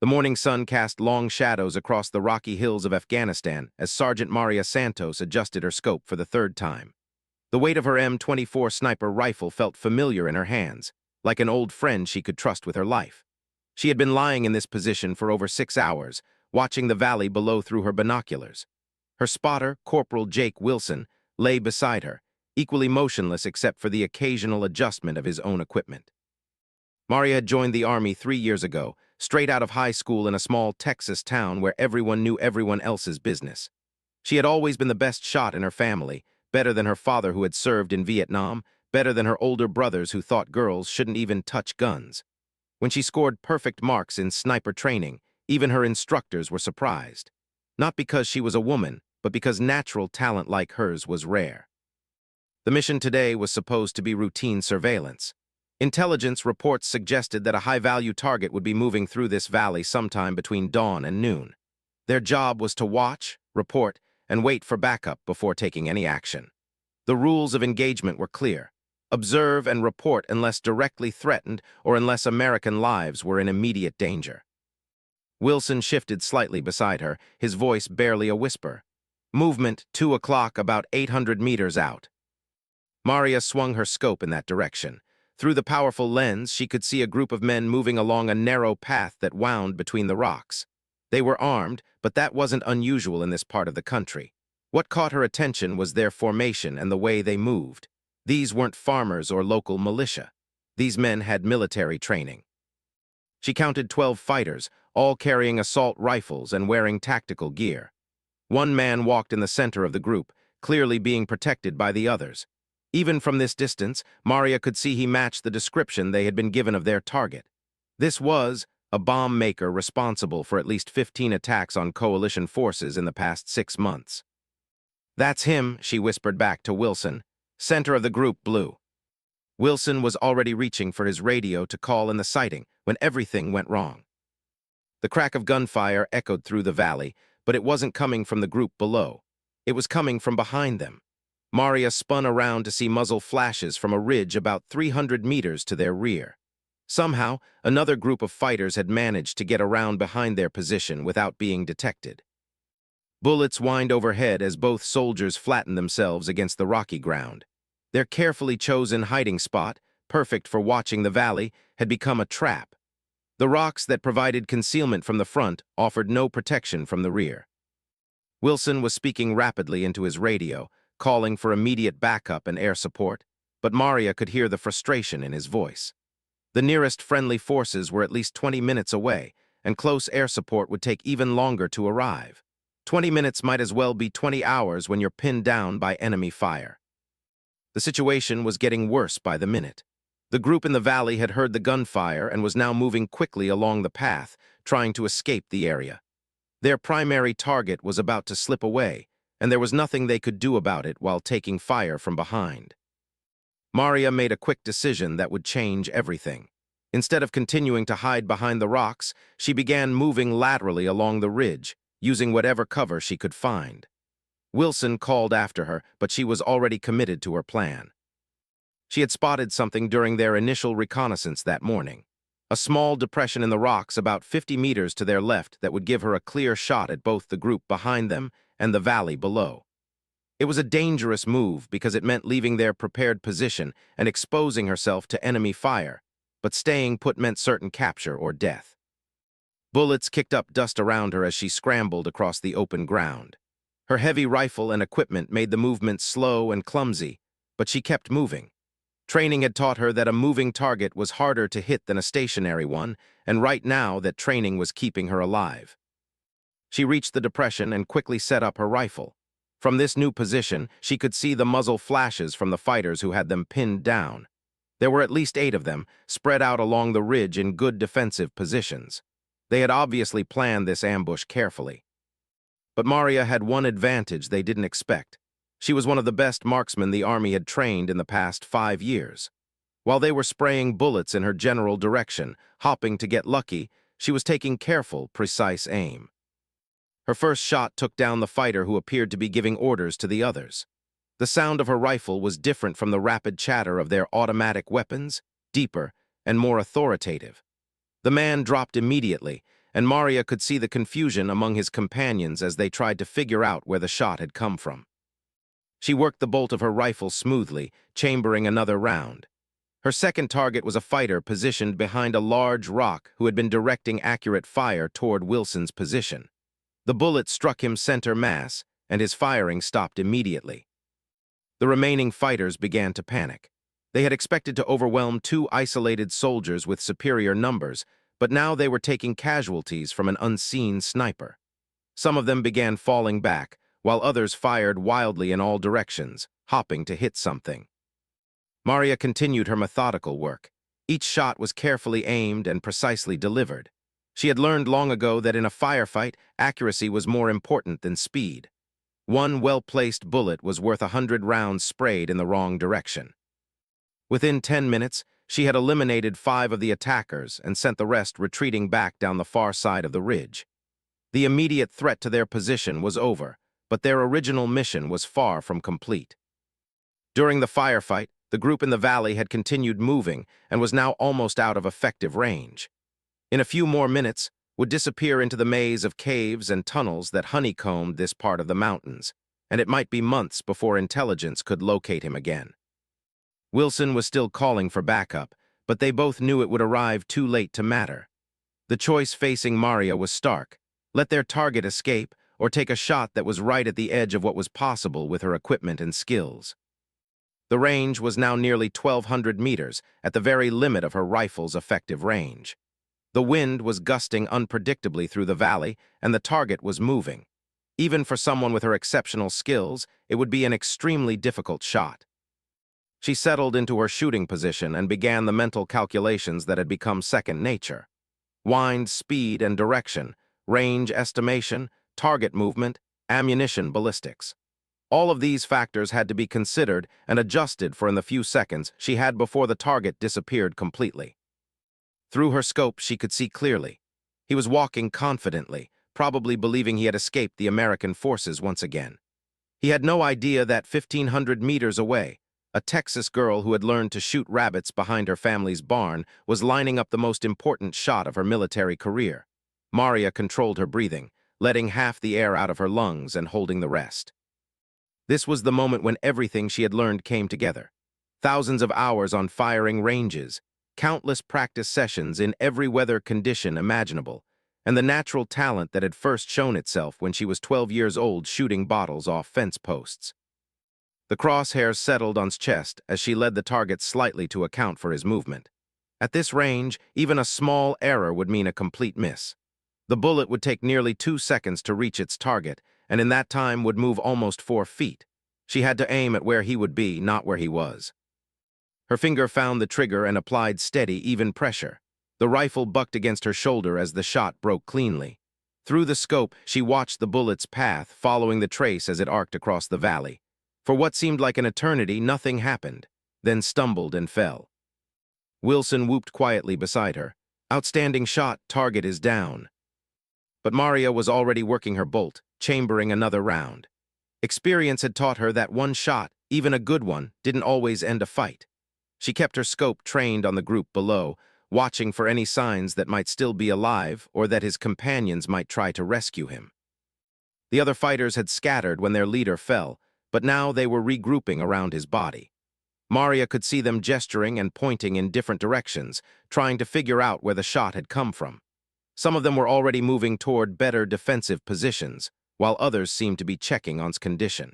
The morning sun cast long shadows across the rocky hills of Afghanistan as Sergeant Maria Santos adjusted her scope for the third time. The weight of her M24 sniper rifle felt familiar in her hands, like an old friend she could trust with her life. She had been lying in this position for over 6 hours, watching the valley below through her binoculars. Her spotter, Corporal Jake Wilson, lay beside her, equally motionless except for the occasional adjustment of his own equipment. Maria had joined the Army 3 years ago, straight out of high school in a small Texas town where everyone knew everyone else's business. She had always been the best shot in her family, better than her father who had served in Vietnam, better than her older brothers who thought girls shouldn't even touch guns. When she scored perfect marks in sniper training, even her instructors were surprised. Not because she was a woman, but because natural talent like hers was rare. The mission today was supposed to be routine surveillance. Intelligence reports suggested that a high-value target would be moving through this valley sometime between dawn and noon. Their job was to watch, report, and wait for backup before taking any action. The rules of engagement were clear. Observe and report unless directly threatened or unless American lives were in immediate danger. Wilson shifted slightly beside her, his voice barely a whisper. Movement 2 o'clock, about 800 meters out. Maria swung her scope in that direction. Through the powerful lens, she could see a group of men moving along a narrow path that wound between the rocks. They were armed, but that wasn't unusual in this part of the country. What caught her attention was their formation and the way they moved. These weren't farmers or local militia. These men had military training. She counted 12 fighters, all carrying assault rifles and wearing tactical gear. One man walked in the center of the group, clearly being protected by the others. Even from this distance, Maria could see he matched the description they had been given of their target. This was a bomb maker responsible for at least 15 attacks on coalition forces in the past 6 months. "That's him," she whispered back to Wilson. Center of the group blew. Wilson was already reaching for his radio to call in the sighting when everything went wrong. The crack of gunfire echoed through the valley, but it wasn't coming from the group below. It was coming from behind them. Maria spun around to see muzzle flashes from a ridge about 300 meters to their rear. Somehow, another group of fighters had managed to get around behind their position without being detected. Bullets whined overhead as both soldiers flattened themselves against the rocky ground. Their carefully chosen hiding spot, perfect for watching the valley, had become a trap. The rocks that provided concealment from the front offered no protection from the rear. Wilson was speaking rapidly into his radio, calling for immediate backup and air support, but Maria could hear the frustration in his voice. The nearest friendly forces were at least 20 minutes away, and close air support would take even longer to arrive. 20 minutes might as well be 20 hours when you're pinned down by enemy fire. The situation was getting worse by the minute. The group in the valley had heard the gunfire and was now moving quickly along the path, trying to escape the area. Their primary target was about to slip away, and there was nothing they could do about it while taking fire from behind. Maria made a quick decision that would change everything. Instead of continuing to hide behind the rocks, she began moving laterally along the ridge, using whatever cover she could find. Wilson called after her, but she was already committed to her plan. She had spotted something during their initial reconnaissance that morning. A small depression in the rocks about 50 meters to their left that would give her a clear shot at both the group behind them and the valley below. It was a dangerous move because it meant leaving their prepared position and exposing herself to enemy fire, but staying put meant certain capture or death. Bullets kicked up dust around her as she scrambled across the open ground. Her heavy rifle and equipment made the movement slow and clumsy, but she kept moving. Training had taught her that a moving target was harder to hit than a stationary one, and right now that training was keeping her alive. She reached the depression and quickly set up her rifle. From this new position, she could see the muzzle flashes from the fighters who had them pinned down. There were at least 8 of them, spread out along the ridge in good defensive positions. They had obviously planned this ambush carefully. But Maria had one advantage they didn't expect. She was one of the best marksmen the Army had trained in the past 5 years. While they were spraying bullets in her general direction, hopping to get lucky, she was taking careful, precise aim. Her first shot took down the fighter who appeared to be giving orders to the others. The sound of her rifle was different from the rapid chatter of their automatic weapons, deeper and more authoritative. The man dropped immediately, and Maria could see the confusion among his companions as they tried to figure out where the shot had come from. She worked the bolt of her rifle smoothly, chambering another round. Her second target was a fighter positioned behind a large rock who had been directing accurate fire toward Wilson's position. The bullet struck him center mass, and his firing stopped immediately. The remaining fighters began to panic. They had expected to overwhelm two isolated soldiers with superior numbers, but now they were taking casualties from an unseen sniper. Some of them began falling back, while others fired wildly in all directions, hopping to hit something. Maria continued her methodical work. Each shot was carefully aimed and precisely delivered. She had learned long ago that in a firefight, accuracy was more important than speed. One well-placed bullet was worth 100 rounds sprayed in the wrong direction. Within 10 minutes, she had eliminated 5 of the attackers and sent the rest retreating back down the far side of the ridge. The immediate threat to their position was over, but their original mission was far from complete. During the firefight, the group in the valley had continued moving and was now almost out of effective range. In a few more minutes, would disappear into the maze of caves and tunnels that honeycombed this part of the mountains, and it might be months before intelligence could locate him again. Wilson was still calling for backup, but they both knew it would arrive too late to matter. The choice facing Maria was stark: let their target escape or take a shot that was right at the edge of what was possible with her equipment and skills. The range was now nearly 1,200 meters, at the very limit of her rifle's effective range. The wind was gusting unpredictably through the valley, and the target was moving. Even for someone with her exceptional skills, it would be an extremely difficult shot. She settled into her shooting position and began the mental calculations that had become second nature. Wind, speed, and direction, range estimation, target movement, ammunition ballistics. All of these factors had to be considered and adjusted for in the few seconds she had before the target disappeared completely. Through her scope, she could see clearly. He was walking confidently, probably believing he had escaped the American forces once again. He had no idea that 1,500 meters away, a Texas girl who had learned to shoot rabbits behind her family's barn was lining up the most important shot of her military career. Maria controlled her breathing, letting half the air out of her lungs and holding the rest. This was the moment when everything she had learned came together. Thousands of hours on firing ranges, countless practice sessions in every weather condition imaginable, and the natural talent that had first shown itself when she was 12 years old shooting bottles off fence posts. The crosshairs settled on his chest as she led the target slightly to account for his movement. At this range, even a small error would mean a complete miss. The bullet would take nearly 2 seconds to reach its target, and in that time would move almost 4 feet. She had to aim at where he would be, not where he was. Her finger found the trigger and applied steady, even pressure. The rifle bucked against her shoulder as the shot broke cleanly. Through the scope, she watched the bullet's path, following the trace as it arced across the valley. For what seemed like an eternity, nothing happened, then stumbled and fell. Wilson whooped quietly beside her. "Outstanding shot, target is down." But Maria was already working her bolt, chambering another round. Experience had taught her that one shot, even a good one, didn't always end a fight. She kept her scope trained on the group below, watching for any signs that might still be alive or that his companions might try to rescue him. The other fighters had scattered when their leader fell, but now they were regrouping around his body. Maria could see them gesturing and pointing in different directions, trying to figure out where the shot had come from. Some of them were already moving toward better defensive positions, while others seemed to be checking on his condition.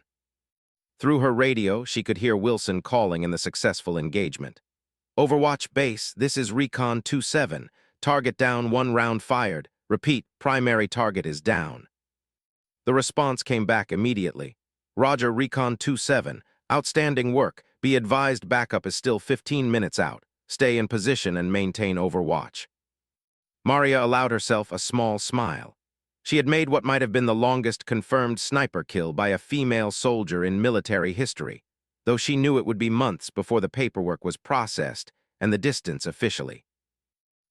Through her radio, she could hear Wilson calling in the successful engagement. "Overwatch base, this is Recon 27. Target down, 1 round fired. Repeat, primary target is down." The response came back immediately. "Roger, Recon 27. Outstanding work. Be advised backup is still 15 minutes out. Stay in position and maintain overwatch." Maria allowed herself a small smile. She had made what might have been the longest confirmed sniper kill by a female soldier in military history, though she knew it would be months before the paperwork was processed and the distance officially.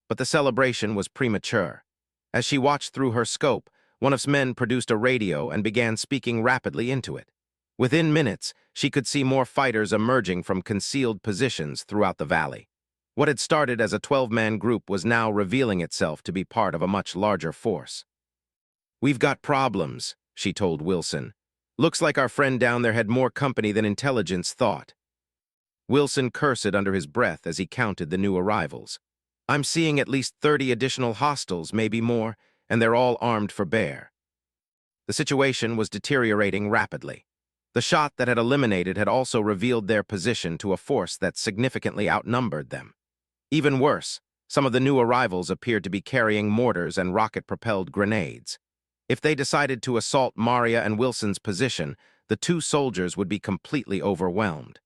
But the celebration was premature. As she watched through her scope, one of his men produced a radio and began speaking rapidly into it. Within minutes, she could see more fighters emerging from concealed positions throughout the valley. What had started as a 12-man group was now revealing itself to be part of a much larger force. "We've got problems," she told Wilson. "Looks like our friend down there had more company than intelligence thought." Wilson cursed under his breath as he counted the new arrivals. "I'm seeing at least 30 additional hostiles, maybe more, and they're all armed for bear." The situation was deteriorating rapidly. The shot that had eliminated had also revealed their position to a force that significantly outnumbered them. Even worse, some of the new arrivals appeared to be carrying mortars and rocket-propelled grenades. If they decided to assault Maria and Wilson's position, the two soldiers would be completely overwhelmed.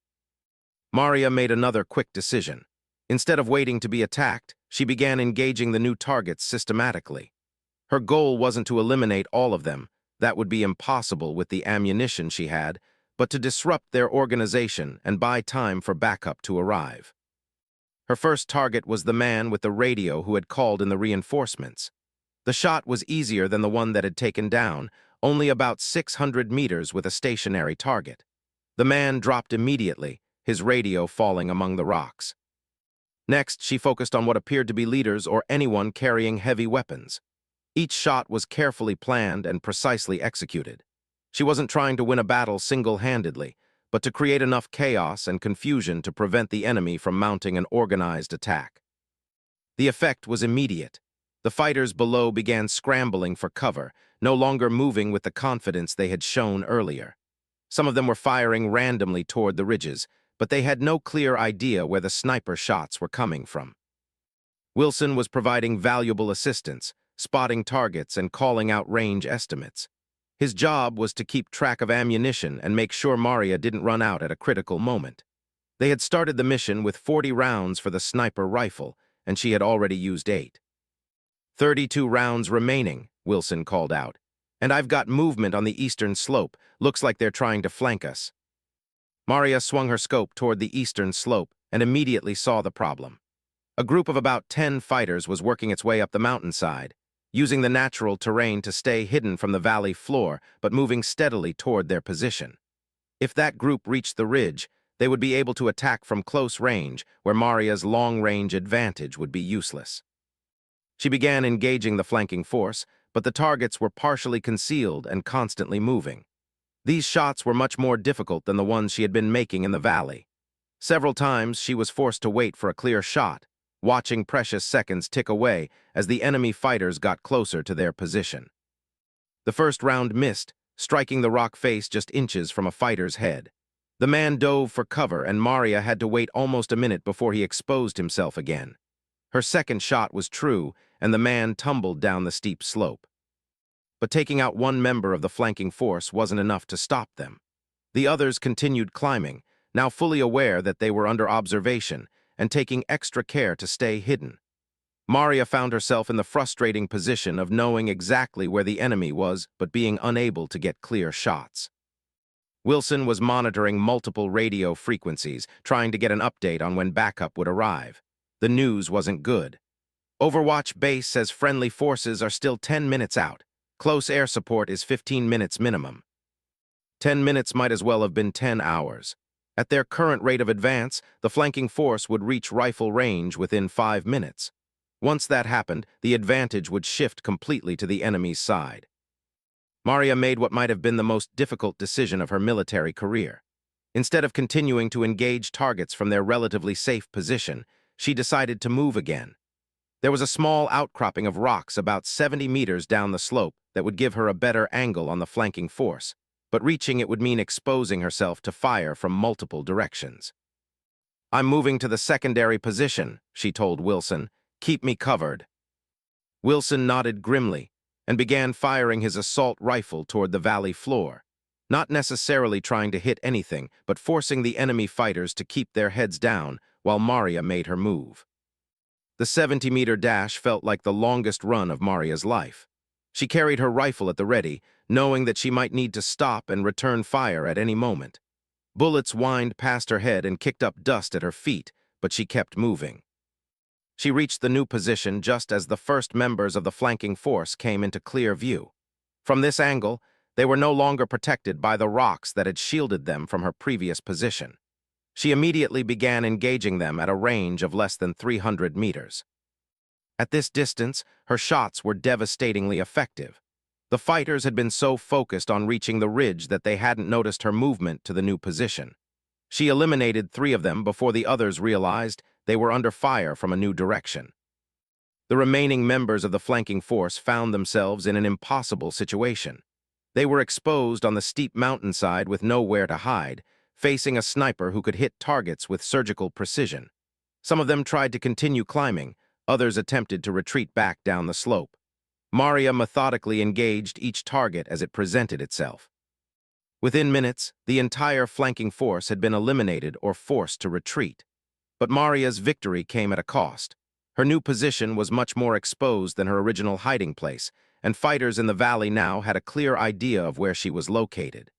Maria made another quick decision. Instead of waiting to be attacked, she began engaging the new targets systematically. Her goal wasn't to eliminate all of them, that would be impossible with the ammunition she had, but to disrupt their organization and buy time for backup to arrive. Her first target was the man with the radio who had called in the reinforcements. The shot was easier than the one that had taken down, only about 600 meters with a stationary target. The man dropped immediately, his radio falling among the rocks. Next, she focused on what appeared to be leaders or anyone carrying heavy weapons. Each shot was carefully planned and precisely executed. She wasn't trying to win a battle single-handedly, but to create enough chaos and confusion to prevent the enemy from mounting an organized attack. The effect was immediate. The fighters below began scrambling for cover, no longer moving with the confidence they had shown earlier. Some of them were firing randomly toward the ridges, but they had no clear idea where the sniper shots were coming from. Wilson was providing valuable assistance, spotting targets and calling out range estimates. His job was to keep track of ammunition and make sure Maria didn't run out at a critical moment. They had started the mission with 40 rounds for the sniper rifle, and she had already used 8. 32 rounds remaining, Wilson called out. "And I've got movement on the eastern slope. Looks like they're trying to flank us." Maria swung her scope toward the eastern slope and immediately saw the problem. A group of about 10 fighters was working its way up the mountainside, using the natural terrain to stay hidden from the valley floor, but moving steadily toward their position. If that group reached the ridge, they would be able to attack from close range, where Maria's long-range advantage would be useless. She began engaging the flanking force, but the targets were partially concealed and constantly moving. These shots were much more difficult than the ones she had been making in the valley. Several times she was forced to wait for a clear shot, watching precious seconds tick away as the enemy fighters got closer to their position. The first round missed, striking the rock face just inches from a fighter's head. The man dove for cover, and Maria had to wait almost a minute before he exposed himself again. Her second shot was true, and the man tumbled down the steep slope. But taking out one member of the flanking force wasn't enough to stop them. The others continued climbing, now fully aware that they were under observation and taking extra care to stay hidden. Maria found herself in the frustrating position of knowing exactly where the enemy was but being unable to get clear shots. Wilson was monitoring multiple radio frequencies, trying to get an update on when backup would arrive. The news wasn't good. "Overwatch base says friendly forces are still 10 minutes out. Close air support is 15 minutes minimum." 10 minutes might as well have been 10 hours. At their current rate of advance, the flanking force would reach rifle range within 5 minutes. Once that happened, the advantage would shift completely to the enemy's side. Maria made what might have been the most difficult decision of her military career. Instead of continuing to engage targets from their relatively safe position, she decided to move again. There was a small outcropping of rocks about 70 meters down the slope that would give her a better angle on the flanking force, but reaching it would mean exposing herself to fire from multiple directions. "I'm moving to the secondary position," she told Wilson. "Keep me covered." Wilson nodded grimly and began firing his assault rifle toward the valley floor, not necessarily trying to hit anything, but forcing the enemy fighters to keep their heads down while Maria made her move. The 70-meter dash felt like the longest run of Maria's life. She carried her rifle at the ready, knowing that she might need to stop and return fire at any moment. Bullets whined past her head and kicked up dust at her feet, but she kept moving. She reached the new position just as the first members of the flanking force came into clear view. From this angle, they were no longer protected by the rocks that had shielded them from her previous position. She immediately began engaging them at a range of less than 300 meters. At this distance, her shots were devastatingly effective. The fighters had been so focused on reaching the ridge that they hadn't noticed her movement to the new position. She eliminated 3 of them before the others realized they were under fire from a new direction. The remaining members of the flanking force found themselves in an impossible situation. They were exposed on the steep mountainside with nowhere to hide, facing a sniper who could hit targets with surgical precision. Some of them tried to continue climbing, others attempted to retreat back down the slope. Maria methodically engaged each target as it presented itself. Within minutes, the entire flanking force had been eliminated or forced to retreat. But Maria's victory came at a cost. Her new position was much more exposed than her original hiding place, and fighters in the valley now had a clear idea of where she was located.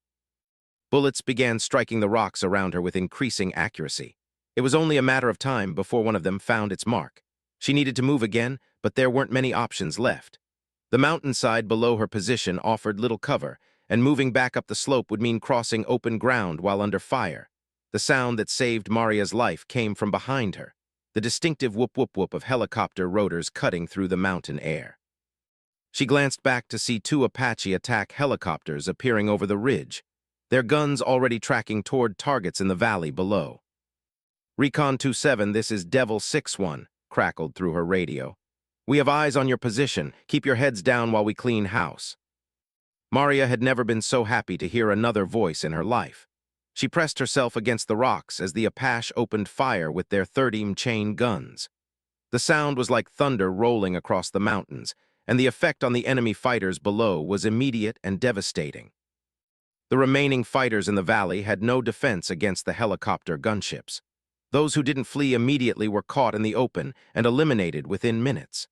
Bullets began striking the rocks around her with increasing accuracy. It was only a matter of time before one of them found its mark. She needed to move again, but there weren't many options left. The mountainside below her position offered little cover, and moving back up the slope would mean crossing open ground while under fire. The sound that saved Maria's life came from behind her, the distinctive whoop-whoop-whoop of helicopter rotors cutting through the mountain air. She glanced back to see 2 Apache attack helicopters appearing over the ridge, their guns already tracking toward targets in the valley below. "Recon 27, this is Devil 6-1, crackled through her radio. "We have eyes on your position. Keep your heads down while we clean house." Maria had never been so happy to hear another voice in her life. She pressed herself against the rocks as the Apache opened fire with their 30 chain guns. The sound was like thunder rolling across the mountains, and the effect on the enemy fighters below was immediate and devastating. The remaining fighters in the valley had no defense against the helicopter gunships. Those who didn't flee immediately were caught in the open and eliminated within minutes.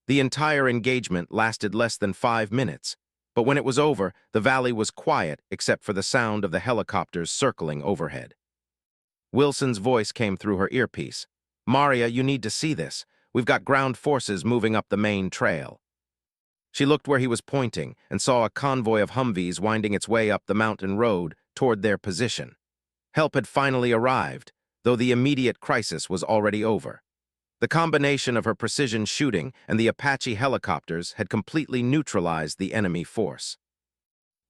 The entire engagement lasted less than 5 minutes, but when it was over, the valley was quiet except for the sound of the helicopters circling overhead. Wilson's voice came through her earpiece. "Maria, you need to see this. We've got ground forces moving up the main trail." She looked where he was pointing and saw a convoy of Humvees winding its way up the mountain road toward their position. Help had finally arrived, though the immediate crisis was already over. The combination of her precision shooting and the Apache helicopters had completely neutralized the enemy force.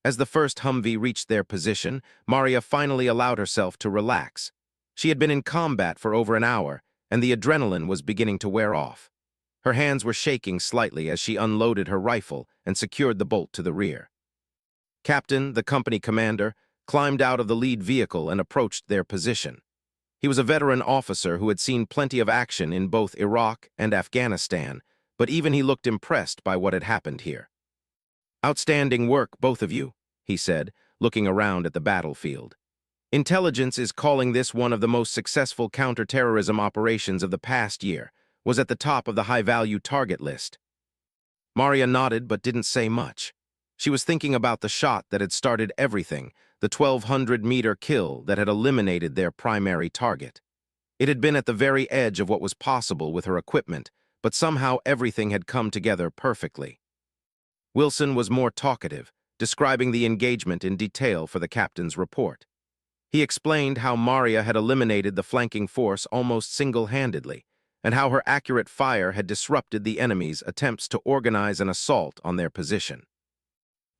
As the first Humvee reached their position, Maria finally allowed herself to relax. She had been in combat for over an hour, and the adrenaline was beginning to wear off. Her hands were shaking slightly as she unloaded her rifle and secured the bolt to the rear. Captain, the company commander, climbed out of the lead vehicle and approached their position. He was a veteran officer who had seen plenty of action in both Iraq and Afghanistan, but even he looked impressed by what had happened here. "Outstanding work, both of you," he said, looking around at the battlefield. "Intelligence is calling this one of the most successful counterterrorism operations of the past year, was at the top of the high-value target list." Maria nodded but didn't say much. She was thinking about the shot that had started everything, the 1,200-meter kill that had eliminated their primary target. It had been at the very edge of what was possible with her equipment, but somehow everything had come together perfectly. Wilson was more talkative, describing the engagement in detail for the captain's report. He explained how Maria had eliminated the flanking force almost single-handedly, and how her accurate fire had disrupted the enemy's attempts to organize an assault on their position.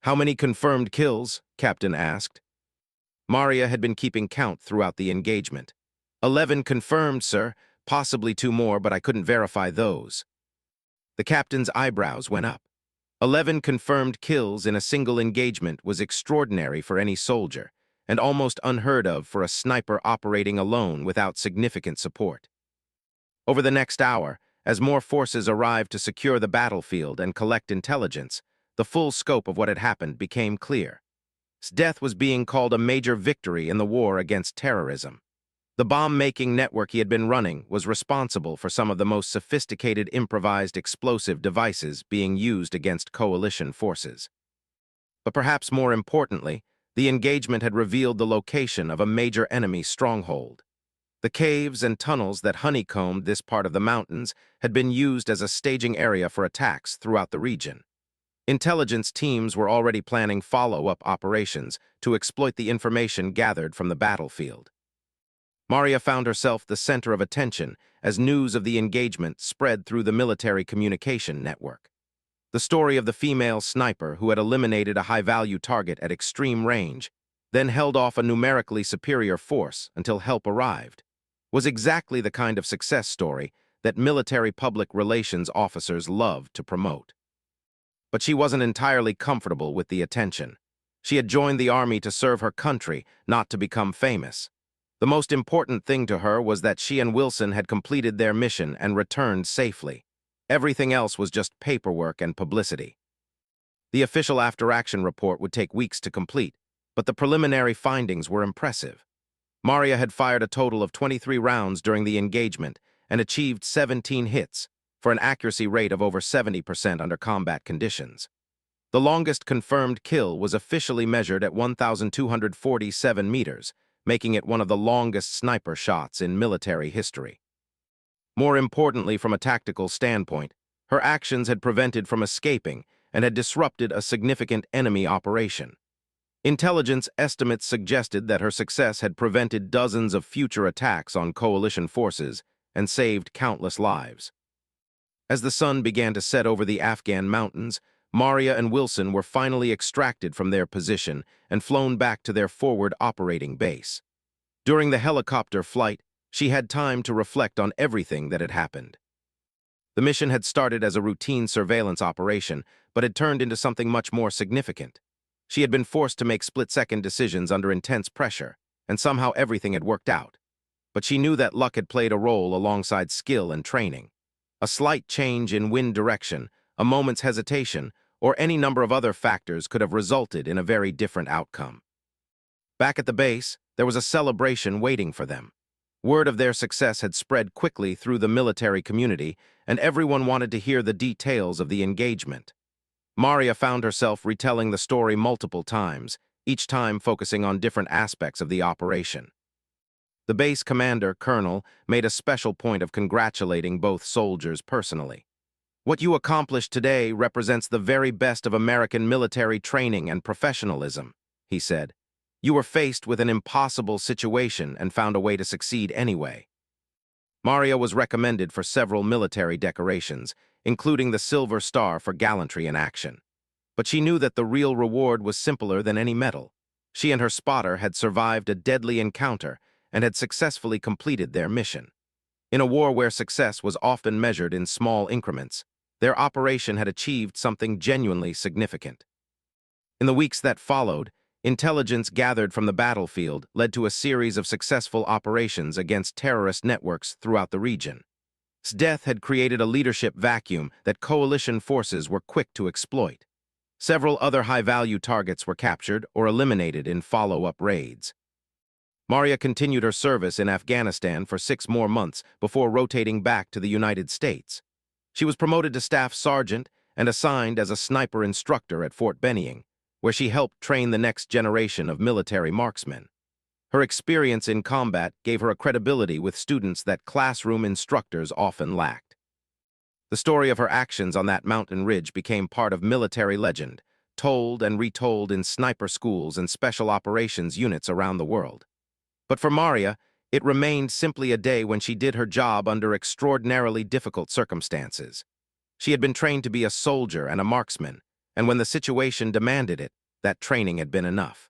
"How many confirmed kills?" Captain asked. Maria had been keeping count throughout the engagement. 11 confirmed, sir. Possibly 2 more, but I couldn't verify those." The captain's eyebrows went up. 11 confirmed kills in a single engagement was extraordinary for any soldier, and almost unheard of for a sniper operating alone without significant support. Over the next hour, as more forces arrived to secure the battlefield and collect intelligence, the full scope of what had happened became clear. Death was being called a major victory in the war against terrorism. The bomb-making network he had been running was responsible for some of the most sophisticated improvised explosive devices being used against coalition forces. But perhaps more importantly, the engagement had revealed the location of a major enemy stronghold. The caves and tunnels that honeycombed this part of the mountains had been used as a staging area for attacks throughout the region. Intelligence teams were already planning follow-up operations to exploit the information gathered from the battlefield. Maria found herself the center of attention as news of the engagement spread through the military communication network. The story of the female sniper who had eliminated a high-value target at extreme range, then held off a numerically superior force until help arrived, was exactly the kind of success story that military public relations officers love to promote. But she wasn't entirely comfortable with the attention. She had joined the army to serve her country, not to become famous. The most important thing to her was that she and Wilson had completed their mission and returned safely. Everything else was just paperwork and publicity. The official after-action report would take weeks to complete, but the preliminary findings were impressive. Maria had fired a total of 23 rounds during the engagement and achieved 17 hits, for an accuracy rate of over 70% under combat conditions. The longest confirmed kill was officially measured at 1,247 meters, making it one of the longest sniper shots in military history. More importantly, from a tactical standpoint, her actions had prevented from escaping and had disrupted a significant enemy operation. Intelligence estimates suggested that her success had prevented dozens of future attacks on coalition forces and saved countless lives. As the sun began to set over the Afghan mountains, Maria and Wilson were finally extracted from their position and flown back to their forward operating base. During the helicopter flight, she had time to reflect on everything that had happened. The mission had started as a routine surveillance operation, but had turned into something much more significant. She had been forced to make split-second decisions under intense pressure, and somehow everything had worked out. But she knew that luck had played a role alongside skill and training. A slight change in wind direction, a moment's hesitation, or any number of other factors could have resulted in a very different outcome. Back at the base, there was a celebration waiting for them. Word of their success had spread quickly through the military community, and everyone wanted to hear the details of the engagement. Maria found herself retelling the story multiple times, each time focusing on different aspects of the operation. The base commander, Colonel, made a special point of congratulating both soldiers personally. "What you accomplished today represents the very best of American military training and professionalism," he said. "You were faced with an impossible situation and found a way to succeed anyway." Maria was recommended for several military decorations, including the Silver Star for gallantry in action. But she knew that the real reward was simpler than any medal. She and her spotter had survived a deadly encounter and had successfully completed their mission. In a war where success was often measured in small increments, their operation had achieved something genuinely significant. In the weeks that followed, intelligence gathered from the battlefield led to a series of successful operations against terrorist networks throughout the region. Its death had created a leadership vacuum that coalition forces were quick to exploit. Several other high-value targets were captured or eliminated in follow-up raids. Maria continued her service in Afghanistan for 6 more months before rotating back to the United States. She was promoted to staff sergeant and assigned as a sniper instructor at Fort Benning, where she helped train the next generation of military marksmen. Her experience in combat gave her a credibility with students that classroom instructors often lacked. The story of her actions on that mountain ridge became part of military legend, told and retold in sniper schools and special operations units around the world. But for Maria, it remained simply a day when she did her job under extraordinarily difficult circumstances. She had been trained to be a soldier and a marksman, and when the situation demanded it, that training had been enough.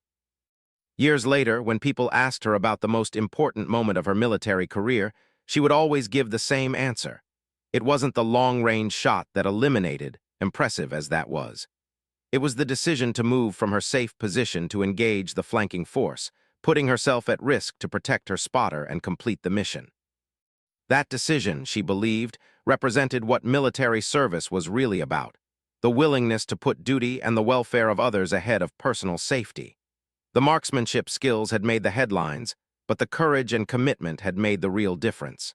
Years later, when people asked her about the most important moment of her military career, she would always give the same answer. It wasn't the long-range shot that eliminated, impressive as that was. It was the decision to move from her safe position to engage the flanking force, putting herself at risk to protect her spotter and complete the mission. That decision, she believed, represented what military service was really about: the willingness to put duty and the welfare of others ahead of personal safety. The marksmanship skills had made the headlines, but the courage and commitment had made the real difference.